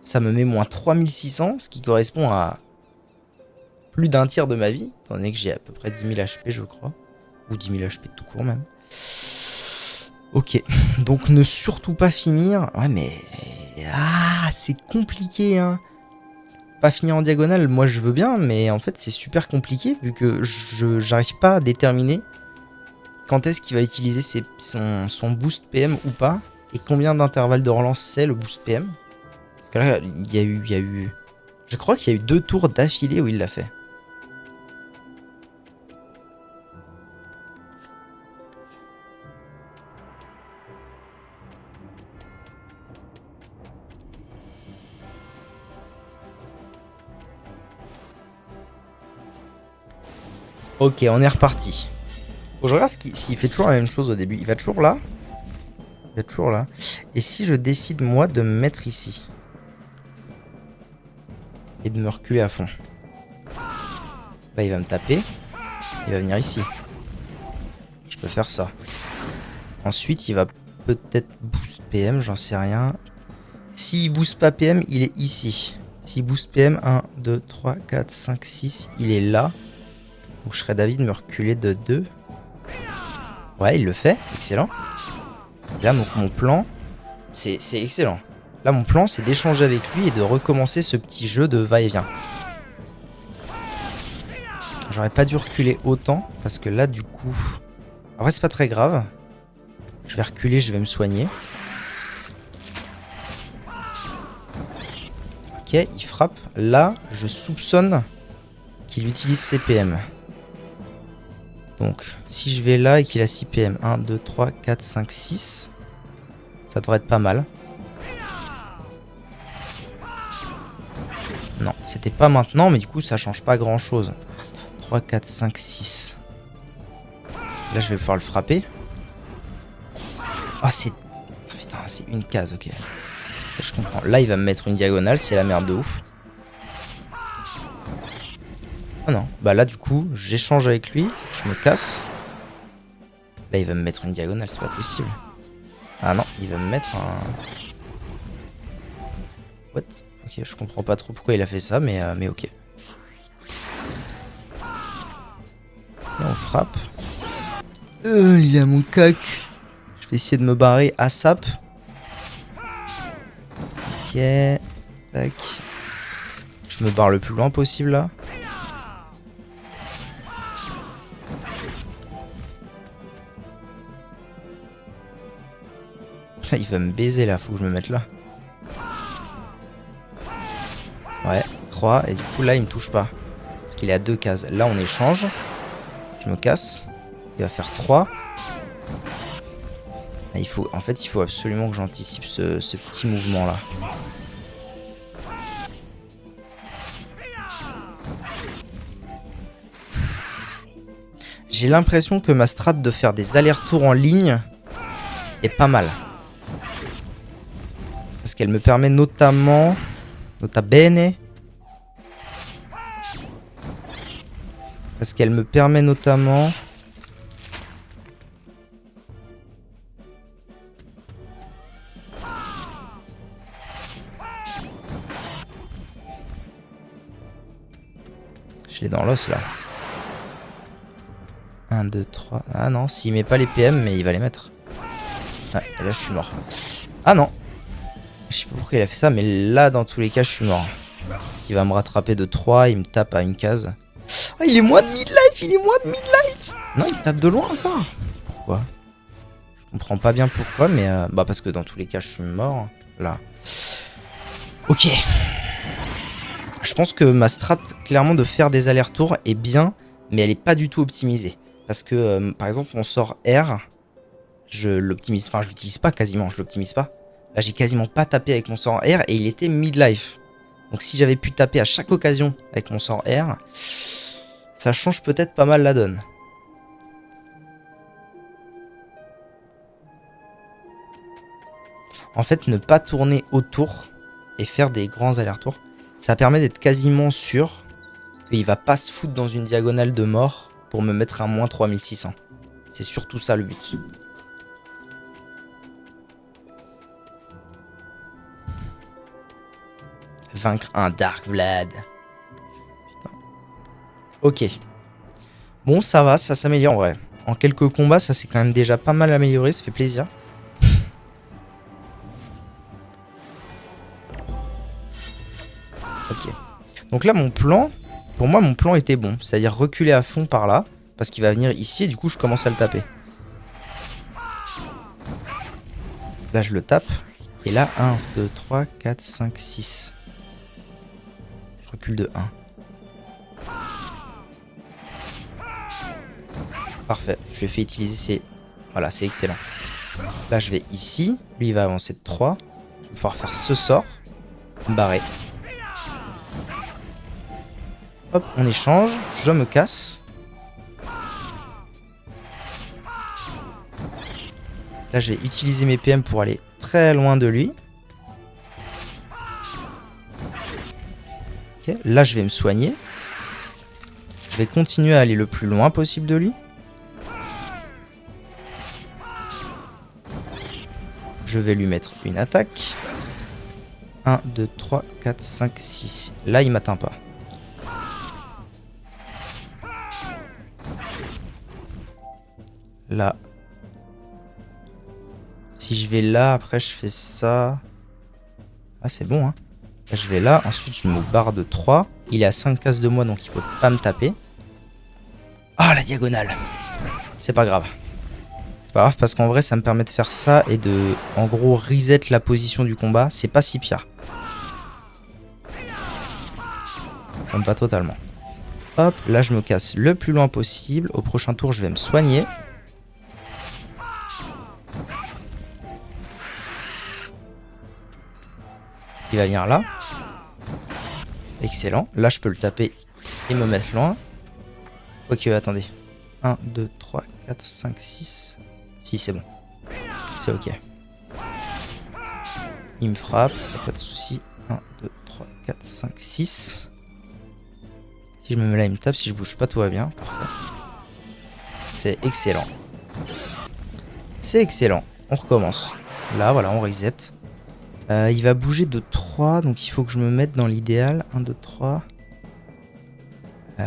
Ça me met moins 3600, ce qui correspond à plus d'un tiers de ma vie. Étant donné que j'ai à peu près 10 000 HP, je crois. Ou 10 000 HP tout court, même. Ok. Donc, ne surtout pas finir. Ouais, mais... Ah, c'est compliqué, hein. Pas finir en diagonale, moi je veux bien, mais en fait c'est super compliqué vu que j'arrive pas à déterminer quand est-ce qu'il va utiliser son boost PM ou pas, et combien d'intervalles de relance c'est le boost PM. Parce que là, il y a eu... Je crois qu'il y a eu 2 tours d'affilée où il l'a fait. Ok, on est reparti. Faut que je regarde s'il fait toujours la même chose au début. Il va toujours là. Il va toujours là. Et si je décide, moi, de me mettre ici. Et de me reculer à fond. Là, il va me taper. Il va venir ici. Je peux faire ça. Ensuite, il va peut-être boost PM, j'en sais rien. S'il boost pas PM, il est ici. S'il boost PM, 1, 2, 3, 4, 5, 6, il est là. Donc je serais d'avis de me reculer de 2. Ouais, il le fait. Excellent. Là, donc mon plan, c'est excellent. Là, mon plan, c'est d'échanger avec lui et de recommencer ce petit jeu de va-et-vient. J'aurais pas dû reculer autant, parce que là, du coup... En vrai, c'est pas très grave. Je vais reculer, je vais me soigner. Ok, il frappe. Là, je soupçonne qu'il utilise ses PM. Donc, si je vais là et qu'il a 6 PM, 1, 2, 3, 4, 5, 6, ça devrait être pas mal. Non, c'était pas maintenant, mais du coup, ça change pas grand chose. 3, 4, 5, 6. Là, je vais pouvoir le frapper. Ah, c'est... Putain, c'est une case, ok. Je comprends. Là, il va me mettre une diagonale, c'est la merde de ouf. Oh non, bah là du coup, j'échange avec lui, je me casse. Là, il va me mettre une diagonale, c'est pas possible. Ah non, il va me mettre un... What? Ok, je comprends pas trop pourquoi il a fait ça, mais ok. Et on frappe. Il est à mon cac. Je vais essayer de me barrer à sap. Ok, Ok. Tac. Je me barre le plus loin possible là. Il va me baiser là, faut que je me mette là. Ouais, 3. Et du coup là il me touche pas. Parce qu'il est à 2 cases. Là on échange. Je me casse. Il va faire 3. En fait il faut absolument que j'anticipe ce petit mouvement là. J'ai l'impression que ma strat de faire des allers-retours en ligne est pas mal. Parce qu'elle me permet notamment... Parce qu'elle me permet notamment... Je l'ai dans l'os là. 1, 2, 3... Ah non, s'il met pas les PM, mais il va les mettre. Ouais, et là je suis mort. Ah non. Je sais pas pourquoi il a fait ça, mais là dans tous les cas je suis mort. Parce qu'il va me rattraper de 3, il me tape à une case. Oh, il est moins de mid-life, il est moins de mid-life. Non, il tape de loin encore. Pourquoi? Je comprends pas bien pourquoi, mais bah parce que dans tous les cas je suis mort. Là. Ok. Je pense que ma strat, clairement, de faire des allers-retours est bien, mais elle est pas du tout optimisée. Parce que, par exemple, mon sort R, je l'optimise, enfin je l'utilise pas quasiment, je l'optimise pas. Là j'ai quasiment pas tapé avec mon sort R et il était mid-life. Donc si j'avais pu taper à chaque occasion avec mon sort R, ça change peut-être pas mal la donne. En fait, ne pas tourner autour et faire des grands allers-retours, ça permet d'être quasiment sûr qu'il va pas se foutre dans une diagonale de mort pour me mettre un moins 3600. C'est surtout ça le but. Vaincre un Dark Vlad. Putain. Ok. Bon, ça va, ça s'améliore en vrai. En quelques combats, ça s'est quand même déjà pas mal amélioré, ça fait plaisir. Ok. Donc là, mon plan, pour moi, mon plan était bon. C'est-à-dire reculer à fond par là, parce qu'il va venir ici et du coup, je commence à le taper. Là, je le tape. Et là, 1, 2, 3, 4, 5, 6. Je recule de 1. Parfait, je lui ai fait utiliser ses... Voilà, c'est excellent. Là, je vais ici. Lui, il va avancer de 3. Je vais pouvoir faire ce sort. Barrer. Hop, on échange. Je me casse. Là, je vais utiliser mes PM pour aller très loin de lui. Ok, là, je vais me soigner. Je vais continuer à aller le plus loin possible de lui. Je vais lui mettre une attaque. 1, 2, 3, 4, 5, 6. Là, il m'atteint pas. Là. Si je vais là, après je fais ça. Ah, c'est bon, hein. Là, je vais là. Ensuite, je me barre de 3. Il est à 5 cases de moi, donc il peut pas me taper. Ah, la diagonale. C'est pas grave. C'est pas grave parce qu'en vrai, ça me permet de faire ça et de, en gros, reset la position du combat. C'est pas si pire. Comme pas totalement. Hop, là, je me casse le plus loin possible. Au prochain tour, je vais me soigner. Il va venir là. Excellent. Là, je peux le taper et me mettre loin. Ok, attendez. 1, 2, 3, 4, 5, 6. Si, c'est bon. C'est ok. Il me frappe. Pas de soucis. 1, 2, 3, 4, 5, 6. Si je me mets là, il me tape. Si je bouge pas, tout va bien. Parfait. C'est excellent. C'est excellent. On recommence. Là, voilà, on reset. Il va bouger de 3, donc il faut que je me mette dans l'idéal. 1, 2, 3.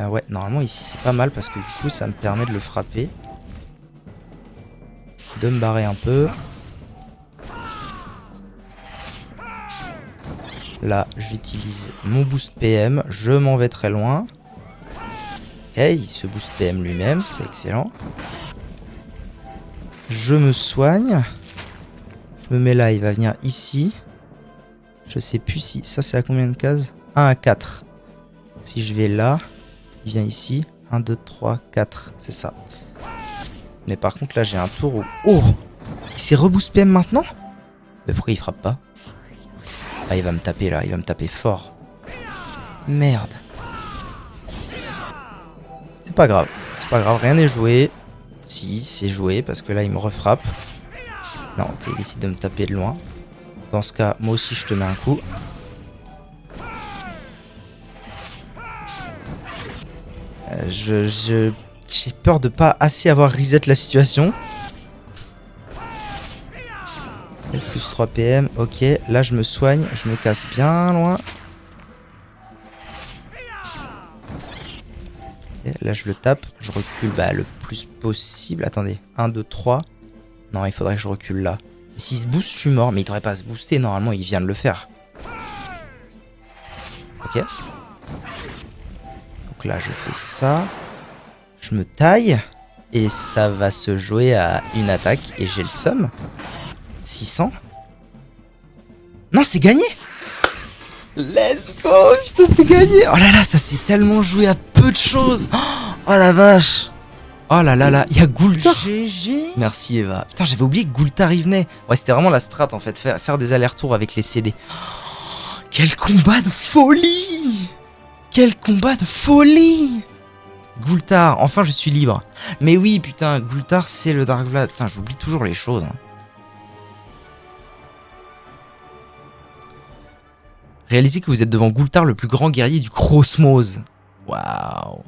Ouais, normalement ici c'est pas mal parce que du coup ça me permet de le frapper. De me barrer un peu. Là, j'utilise mon boost PM. Je m'en vais très loin. Ok, il se boost PM lui-même. C'est excellent. Je me soigne. Je me mets là, il va venir ici. Je sais plus si... Ça, c'est à combien de cases? 1 à 4. Si je vais là, il vient ici. 1, 2, 3, 4. C'est ça. Mais par contre, là, j'ai un tour où... Oh! Il s'est reboost PM maintenant? Mais pourquoi il frappe pas? Ah, il va me taper là. Il va me taper fort. Merde. C'est pas grave. C'est pas grave. Rien n'est joué. Si, c'est joué parce que là, il me refrappe. Non, ok, il décide de me taper de loin. Dans ce cas, moi aussi, je te mets un coup. J'ai peur de pas assez avoir reset la situation. Plus 3 PM, ok. Là, je me soigne, je me casse bien loin. Okay, là, je le tape. Je recule le plus possible. Attendez, 1, 2, 3. Non, il faudrait que je recule là. S'il se booste, je suis mort. Mais il devrait pas se booster. Normalement, il vient de le faire. Ok. Donc là, je fais ça. Je me taille. Et ça va se jouer à une attaque. Et j'ai le somme. 600. Non, c'est gagné. Let's go. Putain, c'est gagné. Oh là là, ça s'est tellement joué à peu de choses. Oh la vache. Oh là là là, il y a Goultar. GG. Merci Eva. Putain, j'avais oublié que Goultar y venait. Ouais, c'était vraiment la strat en fait, faire des allers-retours avec les CD. Oh, quel combat de folie. Quel combat de folie. Goultar, enfin je suis libre. Mais oui, putain, Goultar c'est le Dark Vlad. Putain, j'oublie toujours les choses. Réalisez que vous êtes devant Goultar, le plus grand guerrier du Cosmos. Waouh.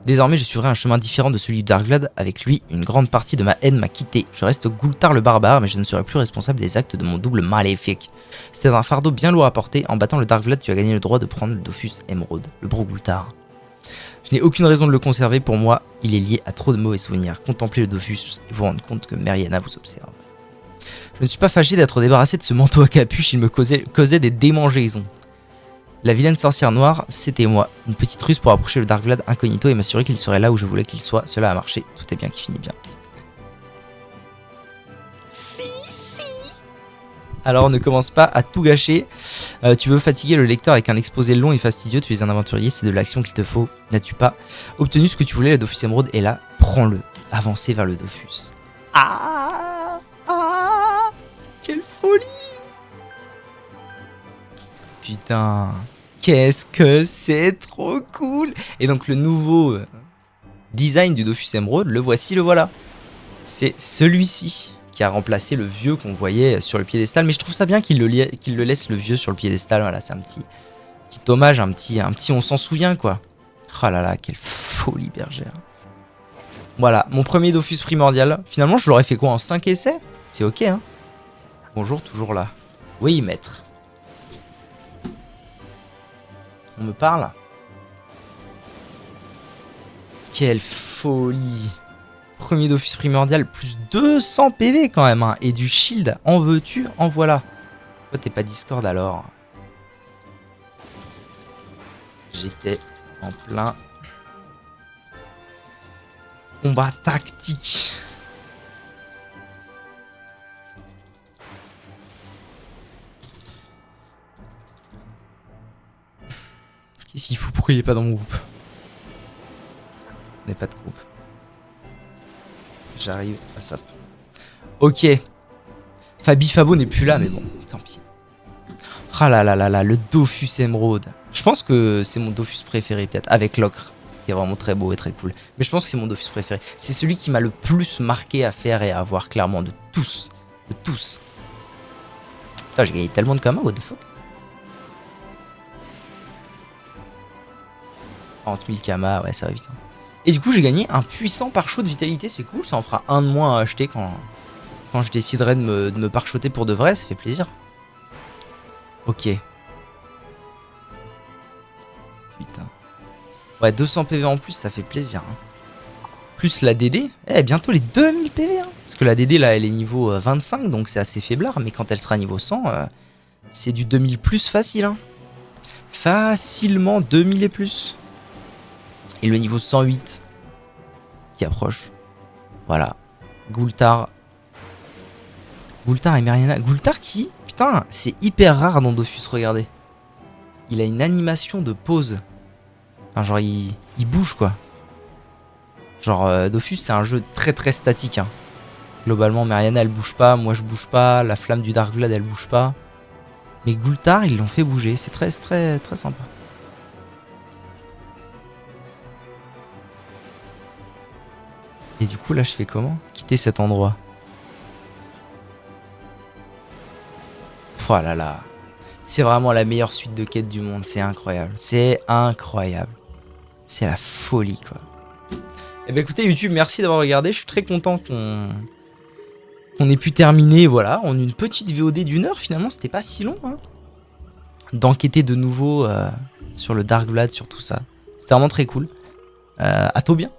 Désormais, je suivrai un chemin différent de celui de Darkvlad. Avec lui, une grande partie de ma haine m'a quitté. Je reste Goultar le barbare, mais je ne serai plus responsable des actes de mon double maléfique. C'était un fardeau bien lourd à porter. En battant le Darkvlad, tu as gagné le droit de prendre le Dofus Émeraude, le Bro Goultar. Je n'ai aucune raison de le conserver. Pour moi, il est lié à trop de mauvais souvenirs. Contemplez le Dofus et vous rendre compte que Meriana vous observe. Je ne suis pas fâché d'être débarrassé de ce manteau à capuche. Il me causait des démangeaisons. La vilaine sorcière noire, c'était moi. Une petite ruse pour approcher le Darkvlad incognito et m'assurer qu'il serait là où je voulais qu'il soit. Cela a marché. Tout est bien qui finit bien. Si. Alors ne commence pas à tout gâcher. Tu veux fatiguer le lecteur avec un exposé long et fastidieux. Tu es un aventurier, c'est de l'action qu'il te faut. N'as-tu pas obtenu ce que tu voulais? Le Dofus Émeraude est là. Prends-le. Avancez vers le Dofus. Ah. Quelle folie. Putain, qu'est-ce que c'est trop cool. Et donc le nouveau design du Dofus Émeraude, le voici, le voilà. C'est celui-ci qui a remplacé le vieux qu'on voyait sur le piédestal. Mais je trouve ça bien qu'il le laisse le vieux sur le piédestal. Voilà, c'est un petit hommage, un petit on s'en souvient quoi. Oh là là, quelle folie bergère. Voilà, mon premier Dofus primordial. Finalement, je l'aurais fait quoi en 5 essais? C'est ok hein. Bonjour, toujours là. Oui, maître. On me parle? Quelle folie. Premier Dofus primordial, plus 200 PV quand même, hein. Et du shield, en veux-tu, en voilà. Pourquoi t'es pas Discord alors? J'étais en plein combat tactique. Qu'est-ce qu'il fout? Pourquoi il est pas dans mon groupe? On n'est pas de groupe. J'arrive à ça. Ok. Fabi Fabo n'est plus là, mais bon, tant pis. Ah là là là là, le Dofus Émeraude. Je pense que c'est mon Dofus préféré, peut-être, avec l'ocre, qui est vraiment très beau et très cool. Mais je pense que c'est mon Dofus préféré. C'est celui qui m'a le plus marqué à faire et à avoir, clairement, de tous. De tous. Putain, j'ai gagné tellement de kamas, what the fuck. 40 000 kamas, ouais, ça va vite. Hein. Et du coup, j'ai gagné un puissant pare-choc de vitalité, c'est cool. Ça en fera un de moins à acheter quand je déciderai de me pare-choter pour de vrai, ça fait plaisir. Ok. Putain. Ouais, 200 PV en plus, ça fait plaisir. Hein. Plus la DD. Eh, bientôt les 2000 PV. Hein. Parce que la DD, là, elle est niveau 25, donc c'est assez faiblard. Mais quand elle sera niveau 100, c'est du 2000 plus facile. Hein. Facilement 2000 et plus. Et le niveau 108 qui approche. Voilà. Gultar. Gultar et Mariana. Gultar qui, putain, c'est hyper rare dans Dofus, regardez. Il a une animation de pause. Enfin, genre, il bouge, quoi. Genre, Dofus, c'est un jeu très très statique. Hein. Globalement, Mariana, elle bouge pas. Moi, je bouge pas. La flamme du Dark Vlad, elle bouge pas. Mais Gultar, ils l'ont fait bouger. C'est très très très sympa. Et du coup, là, je fais comment? Quitter cet endroit. Oh là là. C'est vraiment la meilleure suite de quêtes du monde. C'est incroyable. C'est incroyable. C'est la folie, quoi. Eh bien, écoutez, YouTube, merci d'avoir regardé. Je suis très content qu'on ait pu terminer, voilà, en une petite VOD d'1 heure. Finalement, c'était pas si long, hein. D'enquêter de nouveau sur le Dark Vlad, sur tout ça. C'était vraiment très cool. À tôt bien.